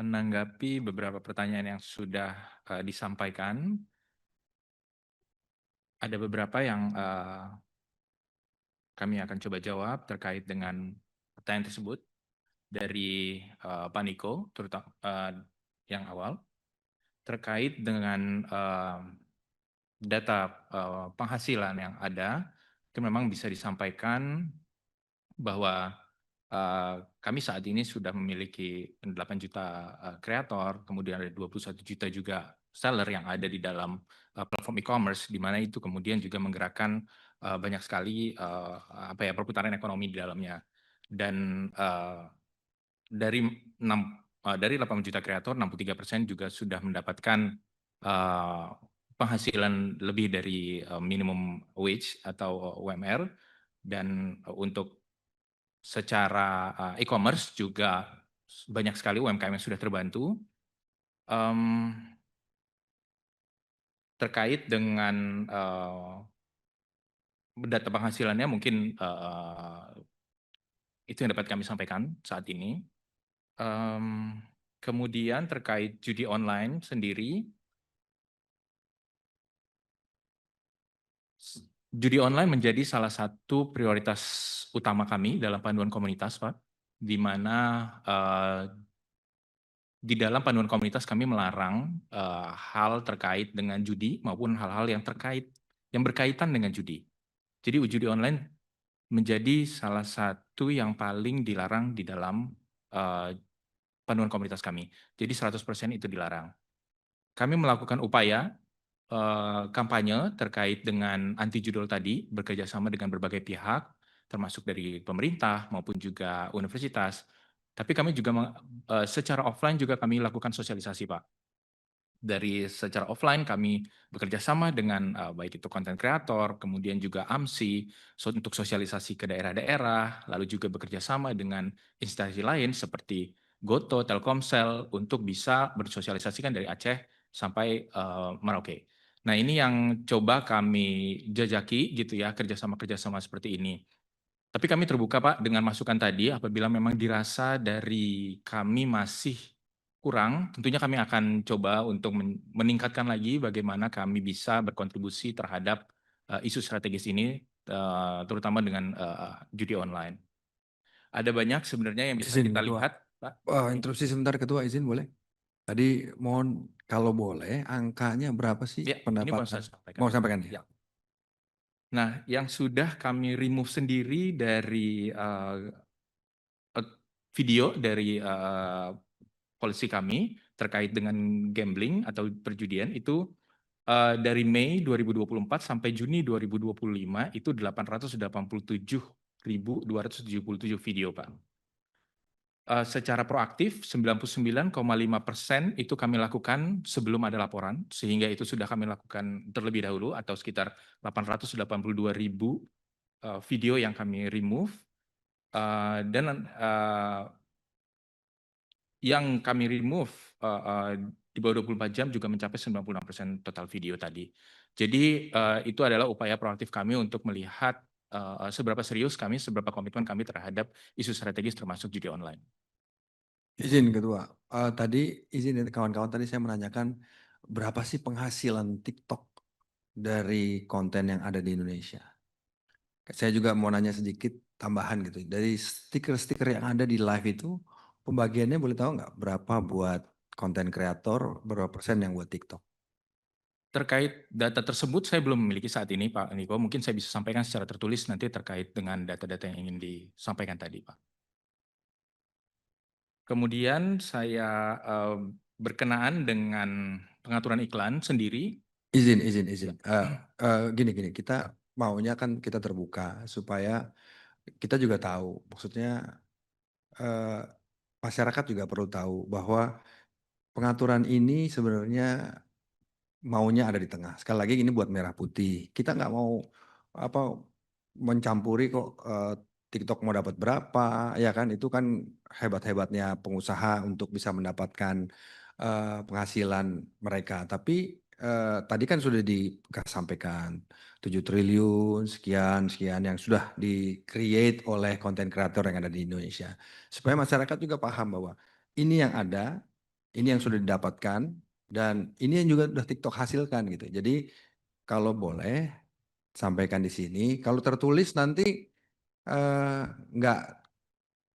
menanggapi beberapa pertanyaan yang sudah disampaikan, ada beberapa yang kami akan coba jawab terkait dengan pertanyaan tersebut dari Pak Niko, terutama yang awal, terkait dengan data penghasilan yang ada. Itu memang bisa disampaikan bahwa kami saat ini sudah memiliki 8 juta kreator, kemudian ada 21 juta juga seller yang ada di dalam platform e-commerce, di mana itu kemudian juga menggerakkan banyak sekali perputaran ekonomi di dalamnya. Dan dari 8 juta kreator, 63% juga sudah mendapatkan penghasilan lebih dari minimum wage atau UMR, dan untuk secara e-commerce juga banyak sekali UMKM yang sudah terbantu. Terkait dengan data penghasilannya mungkin itu yang dapat kami sampaikan saat ini. Kemudian terkait judi online sendiri, judi online menjadi salah satu prioritas utama kami dalam panduan komunitas, Pak, di mana di dalam panduan komunitas kami melarang hal terkait dengan judi maupun hal-hal yang berkaitan dengan judi. Jadi judi online menjadi salah satu yang paling dilarang di dalam panduan komunitas kami. Jadi 100% itu dilarang. Kami melakukan upaya kampanye terkait dengan anti judul tadi, bekerjasama dengan berbagai pihak, termasuk dari pemerintah maupun juga universitas. Tapi kami juga secara offline juga kami lakukan sosialisasi, Pak. Dari secara offline kami bekerja sama dengan baik itu konten kreator, kemudian juga AMSI untuk sosialisasi ke daerah-daerah, lalu juga bekerja sama dengan instansi lain seperti Goto, Telkomsel untuk bisa bersosialisasikan dari Aceh sampai Merauke. Nah, ini yang coba kami jajaki gitu ya, kerjasama-kerjasama seperti ini. Tapi kami terbuka, Pak, dengan masukan tadi. Apabila memang dirasa dari kami masih kurang, tentunya kami akan coba untuk meningkatkan lagi bagaimana kami bisa berkontribusi terhadap isu strategis ini, terutama dengan judi online. Ada banyak sebenarnya yang bisa Izin kita Ketua. lihat, Pak. Interupsi sebentar Ketua, izin boleh? Tadi mohon kalau boleh angkanya berapa sih Ya, ini mau saya pendapatan? sampaikan. Mau sampaikan ya? Ya. Nah, yang sudah kami remove sendiri dari video dari polisi kami terkait dengan gambling atau perjudian itu dari Mei 2024 sampai Juni 2025 itu 887.277 video, Pak. Secara proaktif 99,5% itu kami lakukan sebelum ada laporan, sehingga itu sudah kami lakukan terlebih dahulu atau sekitar 882.000 video yang kami remove, dan yang kami remove di bawah 24 jam juga mencapai 96% total video tadi. Jadi itu adalah upaya proaktif kami untuk melihat seberapa serius kami, seberapa komitmen kami terhadap isu strategis termasuk judi online. Izin Ketua. Tadi izin kawan-kawan, tadi saya menanyakan berapa sih penghasilan TikTok dari konten yang ada di Indonesia? Saya juga mau nanya sedikit tambahan gitu. Dari stiker-stiker yang ada di live itu, pembagiannya boleh tahu nggak berapa buat konten kreator, berapa persen yang buat TikTok? Terkait data tersebut saya belum memiliki saat ini, Pak Niko. Mungkin saya bisa sampaikan secara tertulis nanti terkait dengan data-data yang ingin disampaikan tadi, Pak. Kemudian saya berkenaan dengan pengaturan iklan sendiri. Izin. Ya. Gini, kita maunya kan kita terbuka supaya kita juga tahu, maksudnya masyarakat juga perlu tahu bahwa pengaturan ini sebenarnya maunya ada di tengah. Sekali lagi ini buat merah putih. Kita nggak mau apa mencampuri kok TikTok mau dapat berapa, ya kan? Itu kan hebat-hebatnya pengusaha untuk bisa mendapatkan penghasilan mereka. Tapi tadi kan sudah disampaikan 7 triliun sekian yang sudah di-create oleh konten kreator yang ada di Indonesia. Supaya masyarakat juga paham bahwa ini yang ada, Ini yang sudah didapatkan dan ini yang juga sudah TikTok hasilkan gitu. Jadi kalau boleh sampaikan di sini. Kalau tertulis nanti eh, nggak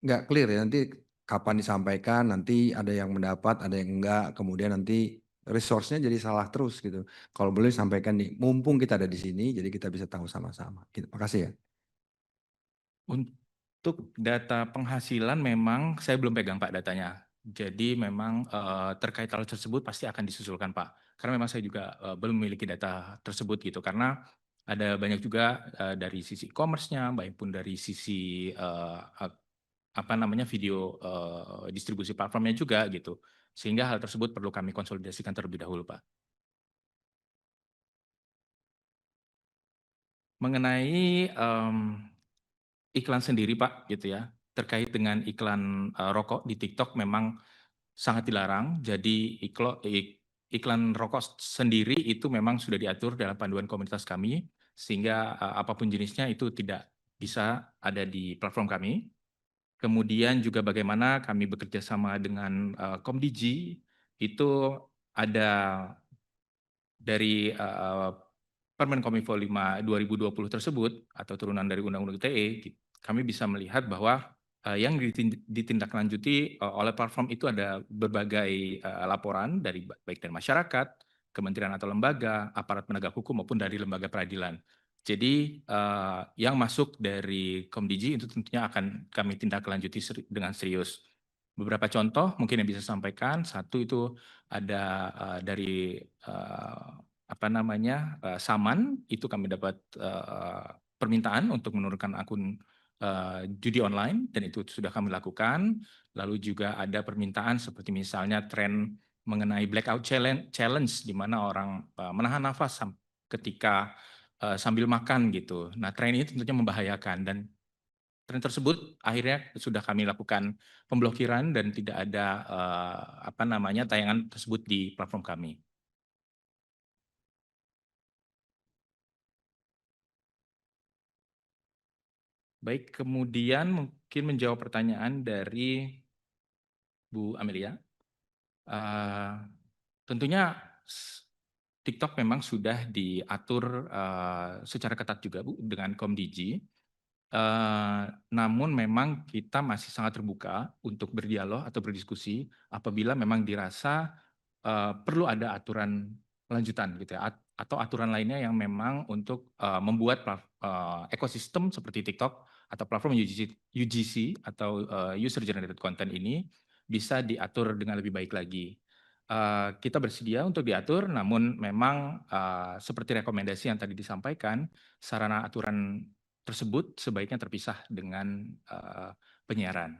nggak clear ya. Nanti kapan disampaikan, nanti ada yang mendapat, ada yang enggak. Kemudian nanti resource-nya jadi salah terus gitu. Kalau boleh sampaikan nih, mumpung kita ada di sini, jadi kita bisa tahu sama-sama. Gitu. Makasih ya. Untuk data penghasilan memang saya belum pegang Pak datanya. Jadi memang terkait hal tersebut pasti akan disusulkan Pak. Karena memang saya juga belum memiliki data tersebut gitu. Karena ada banyak juga dari sisi e-commerce-nya, maupun dari sisi apa namanya video distribusi platformnya juga gitu. Sehingga hal tersebut perlu kami konsolidasikan terlebih dahulu Pak. Mengenai iklan sendiri Pak gitu ya, terkait dengan iklan rokok di TikTok memang sangat dilarang. Jadi iklan rokok sendiri itu memang sudah diatur dalam panduan komunitas kami, sehingga apapun jenisnya itu tidak bisa ada di platform kami. Kemudian juga bagaimana kami bekerja sama dengan Komdigi, itu ada dari Permen Kominfo 5 2020 tersebut atau turunan dari Undang-Undang ITE, kami bisa melihat bahwa yang ditindaklanjuti oleh platform itu ada berbagai laporan dari baik dari masyarakat, kementerian atau lembaga, aparat penegak hukum maupun dari lembaga peradilan. Jadi yang masuk dari Komdigi itu tentunya akan kami tindaklanjuti dengan serius. Beberapa contoh mungkin yang bisa sampaikan, satu itu ada dari apa namanya Saman, itu kami dapat permintaan untuk menurunkan akun judi online dan itu sudah kami lakukan. Lalu juga ada permintaan seperti misalnya tren mengenai blackout challenge di mana orang menahan nafas ketika sambil makan gitu. Nah, tren ini tentunya membahayakan dan tren tersebut akhirnya sudah kami lakukan pemblokiran dan tidak ada apa namanya tayangan tersebut di platform kami. Baik, kemudian mungkin menjawab pertanyaan dari Bu Amelia. Tentunya TikTok memang sudah diatur secara ketat juga Bu dengan Komdigi. Namun memang kita masih sangat terbuka untuk berdialog atau berdiskusi apabila memang dirasa perlu ada aturan lanjutan gitu ya, atau aturan lainnya yang memang untuk membuat ekosistem seperti TikTok atau platform UGC atau user generated content ini bisa diatur dengan lebih baik lagi. Kita bersedia untuk diatur, namun memang seperti rekomendasi yang tadi disampaikan, sarana aturan tersebut sebaiknya terpisah dengan penyiaran.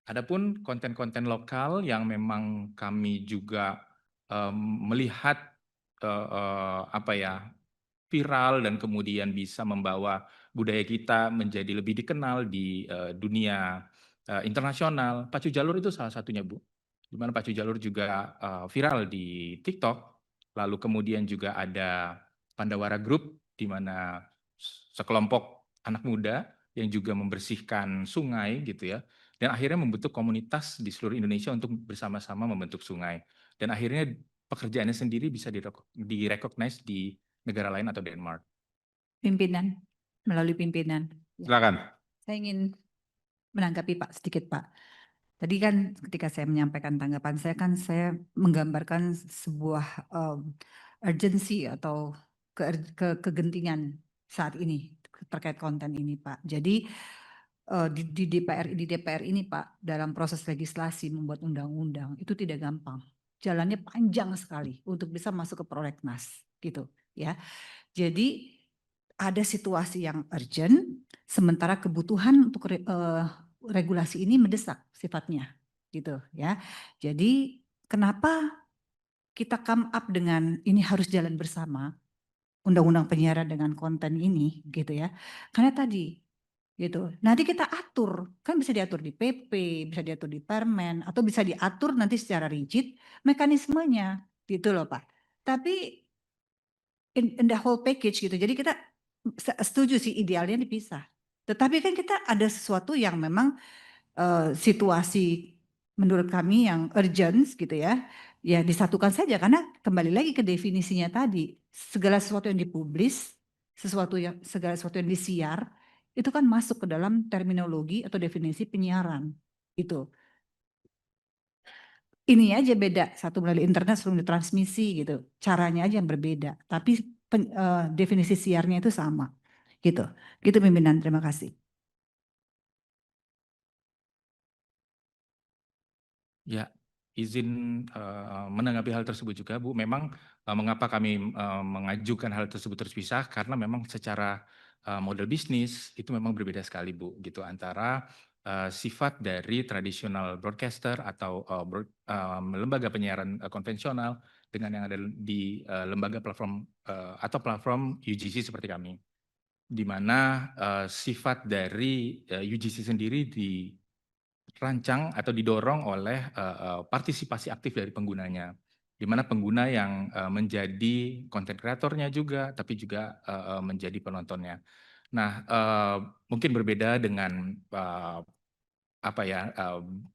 Adapun konten-konten lokal yang memang kami juga melihat apa ya viral dan kemudian bisa membawa budaya kita menjadi lebih dikenal di dunia internasional. Pacu Jalur itu salah satunya, Bu. Di mana Pacu Jalur juga viral di TikTok. Lalu kemudian juga ada Pandawara Group di mana sekelompok anak muda yang juga membersihkan sungai gitu ya. Dan akhirnya membentuk komunitas di seluruh Indonesia untuk bersama-sama membentuk sungai. Dan akhirnya pekerjaannya sendiri bisa direcognize di negara lain atau Denmark. Pimpinan, melalui pimpinan. Ya. Silakan. Saya ingin menanggapi Pak sedikit Pak. Tadi kan ketika saya menyampaikan tanggapan saya kan saya menggambarkan sebuah urgency atau kegentingan saat ini terkait konten ini Pak. Jadi di DPR ini Pak dalam proses legislasi membuat undang-undang itu tidak gampang. Jalannya panjang sekali untuk bisa masuk ke prolegnas gitu ya. Jadi ada situasi yang urgent, sementara kebutuhan untuk regulasi ini mendesak sifatnya, gitu ya. Jadi kenapa kita come up dengan ini harus jalan bersama, undang-undang penyiaran dengan konten ini, gitu ya? Karena tadi, gitu. Nanti kita atur, kan bisa diatur di PP, bisa diatur di Permen, atau bisa diatur nanti secara rigid mekanismenya, gitu loh Pak. Tapi in the whole package gitu. Jadi kita setuju sih idealnya dipisah. Tetapi kan kita ada sesuatu yang memang situasi menurut kami yang urgent gitu ya, ya disatukan saja karena kembali lagi ke definisinya tadi, segala sesuatu yang dipublis, segala sesuatu yang disiar itu kan masuk ke dalam terminologi atau definisi penyiaran itu. Ini aja beda, satu melalui internet, satu melalui transmisi gitu, caranya aja yang berbeda, tapi definisi siarnya itu sama gitu. Gitu pimpinan, terima kasih. Ya, izin menanggapi hal tersebut juga, Bu. Memang mengapa kami mengajukan hal tersebut terpisah karena memang secara model bisnis itu memang berbeda sekali, Bu. Gitu antara sifat dari tradisional broadcaster atau lembaga penyiaran konvensional dengan yang ada di lembaga platform atau platform UGC seperti kami, di mana sifat dari UGC sendiri dirancang atau didorong oleh partisipasi aktif dari penggunanya, di mana pengguna yang menjadi konten kreatornya juga, tapi juga menjadi penontonnya. Nah, mungkin berbeda dengan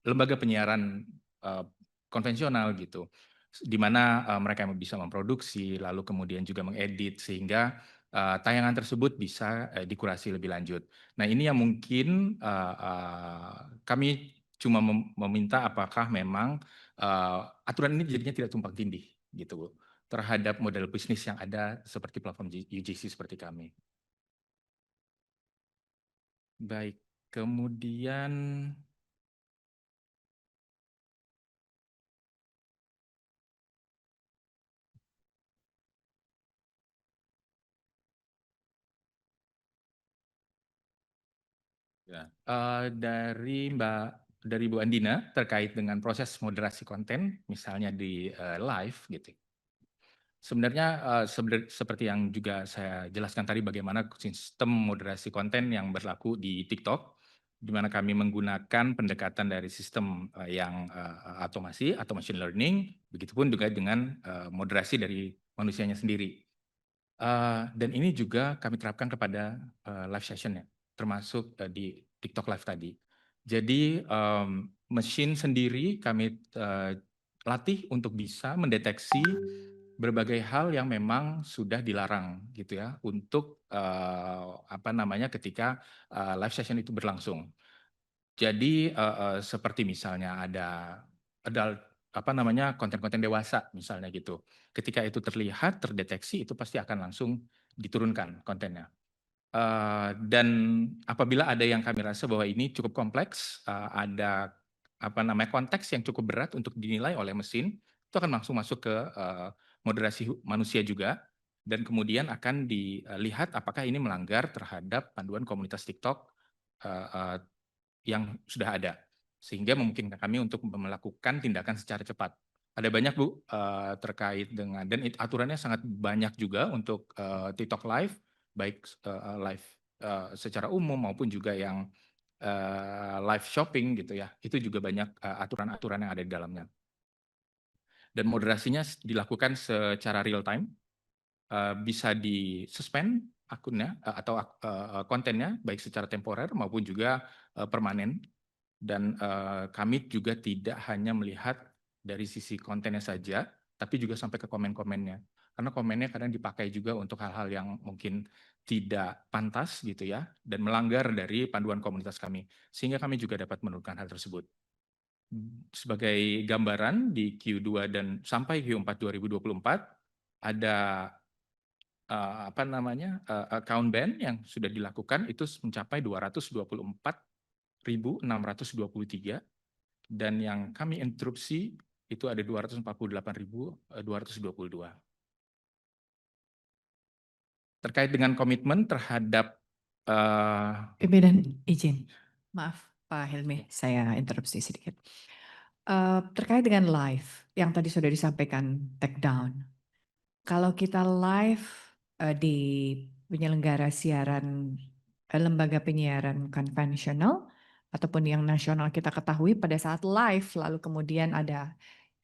lembaga penyiaran konvensional gitu, di mana mereka yang bisa memproduksi, lalu kemudian juga mengedit sehingga tayangan tersebut bisa dikurasi lebih lanjut. Nah, ini yang mungkin kami cuma meminta apakah memang aturan ini jadinya tidak tumpang tindih gitu, Bu, terhadap model bisnis yang ada seperti platform UGC seperti kami. Baik, kemudian ya, dari Bu Andina terkait dengan proses moderasi konten, misalnya di live gitu. Sebenarnya seperti yang juga saya jelaskan tadi bagaimana sistem moderasi konten yang berlaku di TikTok, di mana kami menggunakan pendekatan dari sistem yang otomasi atau machine learning, begitupun juga dengan moderasi dari manusianya sendiri. Dan ini juga kami terapkan kepada live session-nya, termasuk di TikTok Live tadi. Jadi mesin sendiri kami latih untuk bisa mendeteksi berbagai hal yang memang sudah dilarang gitu ya untuk ketika live session itu berlangsung. Jadi seperti misalnya ada adult konten-konten dewasa misalnya gitu. Ketika itu terlihat, terdeteksi itu pasti akan langsung diturunkan kontennya. Dan apabila ada yang kami rasa bahwa ini cukup kompleks, ada konteks yang cukup berat untuk dinilai oleh mesin, itu akan langsung masuk ke moderasi manusia juga, dan kemudian akan dilihat apakah ini melanggar terhadap panduan komunitas TikTok yang sudah ada, sehingga memungkinkan kami untuk melakukan tindakan secara cepat. Ada banyak, Bu, terkait dengan, dan aturannya sangat banyak juga untuk TikTok Live, baik live secara umum maupun juga yang live shopping gitu ya, itu juga banyak aturan-aturan yang ada di dalamnya. Dan moderasinya dilakukan secara real time, bisa di-suspend akunnya atau kontennya, baik secara temporer maupun juga permanen. Dan kami juga tidak hanya melihat dari sisi kontennya saja, tapi juga sampai ke komen-komennya. Karena komennya kadang dipakai juga untuk hal-hal yang mungkin tidak pantas gitu ya, dan melanggar dari panduan komunitas kami. Sehingga kami juga dapat menurunkan hal tersebut. Sebagai gambaran di Q2 dan sampai Q4 2024, ada account ban yang sudah dilakukan itu mencapai 224.623, dan yang kami interupsi itu ada 248.222. Terkait dengan komitmen terhadap Pimpinan izin, maaf Pak Hilmi, saya interupsi sedikit. Terkait dengan live yang tadi sudah disampaikan take down. Kalau kita live di penyelenggara siaran lembaga penyiaran konvensional ataupun yang nasional, kita ketahui pada saat live lalu kemudian ada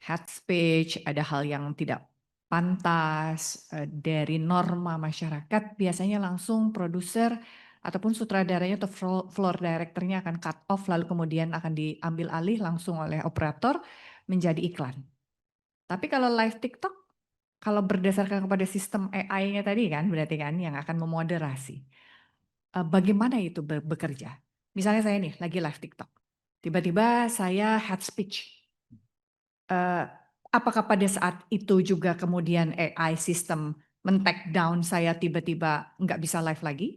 hate speech, ada hal yang tidak pantas dari norma masyarakat, biasanya langsung produser ataupun sutradaranya atau floor directornya akan cut off lalu kemudian akan diambil alih langsung oleh operator menjadi iklan. Tapi kalau live TikTok, kalau berdasarkan kepada sistem AI-nya tadi kan, berarti kan yang akan memoderasi. Bagaimana itu bekerja? Misalnya saya nih lagi live TikTok, tiba-tiba saya head speech. Apakah pada saat itu juga kemudian AI sistem men-take down saya tiba-tiba nggak bisa live lagi?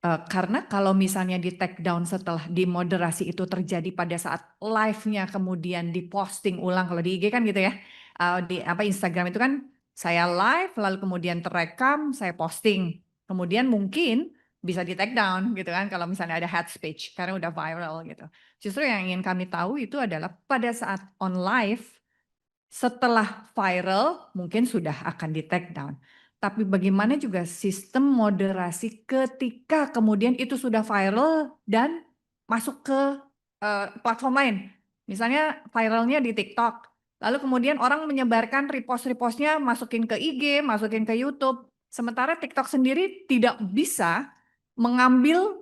Karena kalau misalnya di take down setelah dimoderasi itu terjadi pada saat live-nya kemudian diposting ulang, kalau di IG kan gitu ya, di Instagram itu kan saya live lalu kemudian terekam saya posting, kemudian mungkin bisa di take down gitu kan kalau misalnya ada hate speech karena udah viral gitu. Justru yang ingin kami tahu itu adalah pada saat on live setelah viral mungkin sudah akan di take down. Tapi bagaimana juga sistem moderasi ketika kemudian itu sudah viral dan masuk ke platform lain. Misalnya viralnya di TikTok. Lalu kemudian orang menyebarkan repost-repostnya masukin ke IG, masukin ke YouTube. Sementara TikTok sendiri tidak bisa mengambil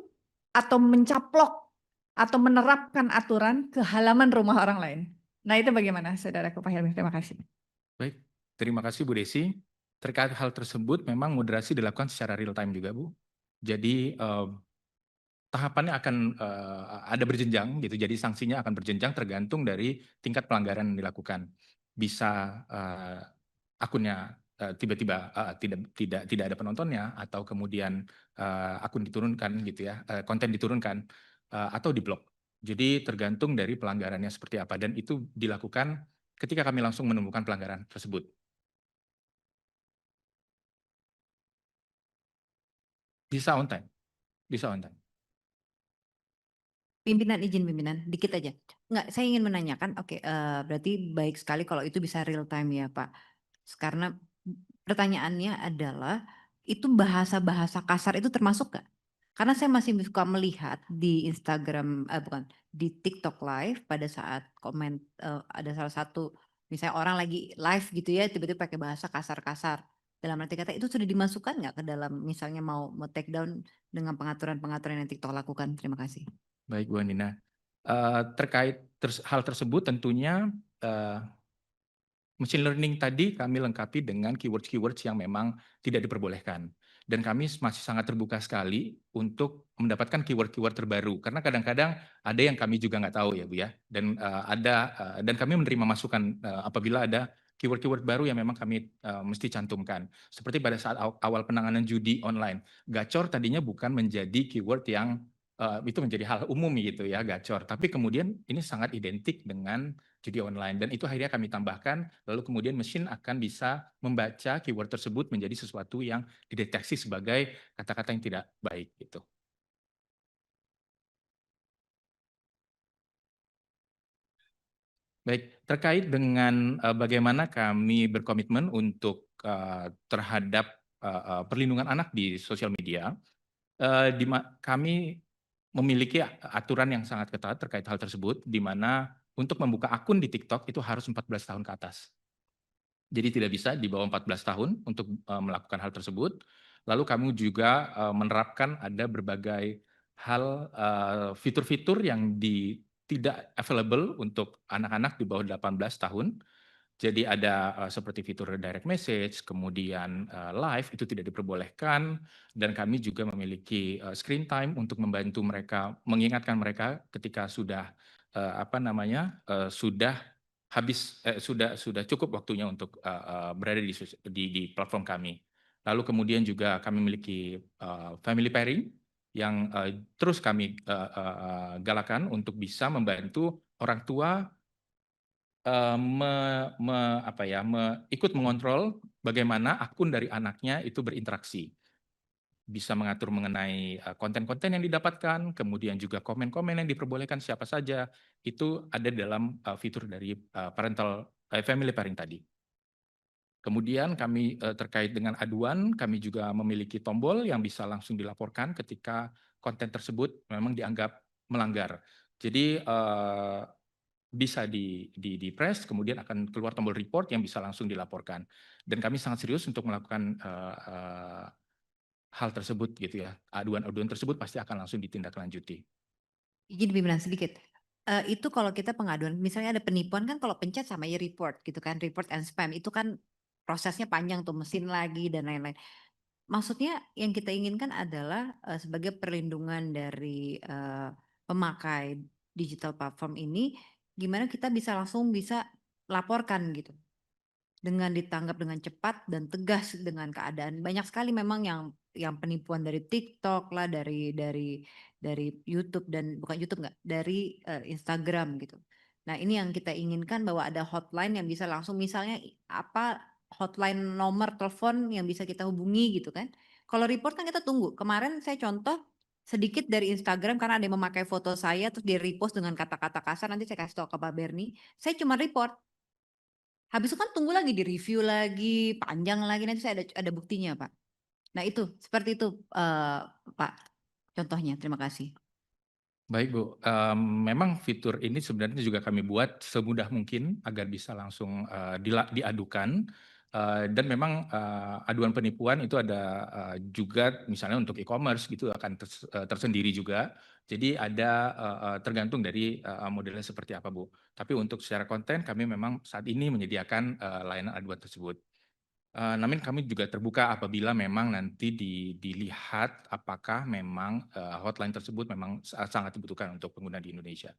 atau mencaplok atau menerapkan aturan ke halaman rumah orang lain. Nah itu bagaimana saudaraku Pak Helmi? Terima kasih. Baik, terima kasih Bu Desi. Terkait hal tersebut memang moderasi dilakukan secara real time juga Bu. Jadi tahapannya akan ada berjenjang gitu. Jadi sanksinya akan berjenjang tergantung dari tingkat pelanggaran yang dilakukan. Bisa akunnya tiba-tiba tidak ada penontonnya atau kemudian akun diturunkan gitu ya, konten diturunkan atau diblok. Jadi tergantung dari pelanggarannya seperti apa dan itu dilakukan ketika kami langsung menemukan pelanggaran tersebut. Bisa on time, bisa on time. Pimpinan, izin pimpinan, dikit aja. Enggak, saya ingin menanyakan, oke, berarti baik sekali kalau itu bisa real time ya Pak. Karena pertanyaannya adalah, itu bahasa-bahasa kasar itu termasuk nggak? Karena saya masih suka melihat di Instagram, bukan, di TikTok live pada saat komen, ada salah satu, misalnya orang lagi live gitu ya, tiba-tiba pakai bahasa kasar-kasar. Dalam arti kata itu sudah dimasukkan nggak ke dalam misalnya mau take down dengan pengaturan-pengaturan yang TikTok lakukan? Terima kasih. Baik Bu Andina, terkait hal tersebut tentunya machine learning tadi kami lengkapi dengan keywords-keywords yang memang tidak diperbolehkan. Dan kami masih sangat terbuka sekali untuk mendapatkan keyword-keyword terbaru. Karena kadang-kadang ada yang kami juga nggak tahu ya Bu ya. Dan dan kami menerima masukan apabila ada keyword-keyword baru yang memang kami mesti cantumkan. Seperti pada saat awal penanganan judi online. Gacor tadinya bukan menjadi keyword yang itu menjadi hal umum gitu ya, gacor. Tapi kemudian ini sangat identik dengan judi online dan itu akhirnya kami tambahkan lalu kemudian mesin akan bisa membaca keyword tersebut menjadi sesuatu yang dideteksi sebagai kata-kata yang tidak baik gitu. Baik, terkait dengan bagaimana kami berkomitmen untuk terhadap perlindungan anak di sosial media, kami memiliki aturan yang sangat ketat terkait hal tersebut, di mana untuk membuka akun di TikTok itu harus 14 tahun ke atas. Jadi tidak bisa di bawah 14 tahun untuk melakukan hal tersebut. Lalu kami juga menerapkan ada berbagai hal fitur-fitur yang tidak available untuk anak-anak di bawah 18 tahun. Jadi ada seperti fitur direct message, kemudian live itu tidak diperbolehkan, dan kami juga memiliki screen time untuk membantu mereka, mengingatkan mereka ketika sudah sudah habis sudah cukup waktunya untuk berada di platform kami. Lalu kemudian juga kami memiliki family pairing yang terus kami galakan untuk bisa membantu orang tua ikut mengontrol bagaimana akun dari anaknya itu berinteraksi. Bisa mengatur mengenai konten-konten yang didapatkan, kemudian juga komen-komen yang diperbolehkan siapa saja, itu ada dalam fitur dari family pairing tadi. Kemudian kami terkait dengan aduan, kami juga memiliki tombol yang bisa langsung dilaporkan ketika konten tersebut memang dianggap melanggar. Jadi bisa di press, kemudian akan keluar tombol report yang bisa langsung dilaporkan. Dan kami sangat serius untuk melakukan hal tersebut gitu ya. Aduan-aduan tersebut pasti akan langsung ditindaklanjuti. Izin pimpinan sedikit. Itu kalau kita pengaduan, misalnya ada penipuan kan kalau pencet sama aja report gitu kan, report and spam itu kan prosesnya panjang tuh, mesin lagi dan lain-lain. Maksudnya yang kita inginkan adalah sebagai perlindungan dari pemakai digital platform ini, gimana kita bisa langsung bisa laporkan gitu, dengan ditanggap dengan cepat dan tegas dengan keadaan. Banyak sekali memang yang penipuan dari TikTok lah, dari YouTube dan bukan YouTube nggak, dari Instagram gitu. Nah ini yang kita inginkan bahwa ada hotline yang bisa langsung misalnya apa hotline nomor telepon yang bisa kita hubungi gitu kan. Kalau report kan kita tunggu. Kemarin saya contoh sedikit dari Instagram karena ada yang memakai foto saya terus di repost dengan kata-kata kasar, nanti saya kasih tahu ke Pak Berni. Saya cuma report. Habis itu kan tunggu lagi di review lagi, panjang lagi, nanti saya ada buktinya Pak. Nah itu, seperti itu Pak contohnya, terima kasih. Baik Bu, memang fitur ini sebenarnya juga kami buat semudah mungkin agar bisa langsung diadukan, dan memang aduan penipuan itu ada juga misalnya untuk e-commerce gitu akan tersendiri juga. Jadi ada tergantung dari modelnya seperti apa Bu. Tapi untuk secara konten kami memang saat ini menyediakan layanan aduan tersebut. Namun kami juga terbuka apabila memang nanti dilihat apakah memang hotline tersebut memang sangat dibutuhkan untuk pengguna di Indonesia.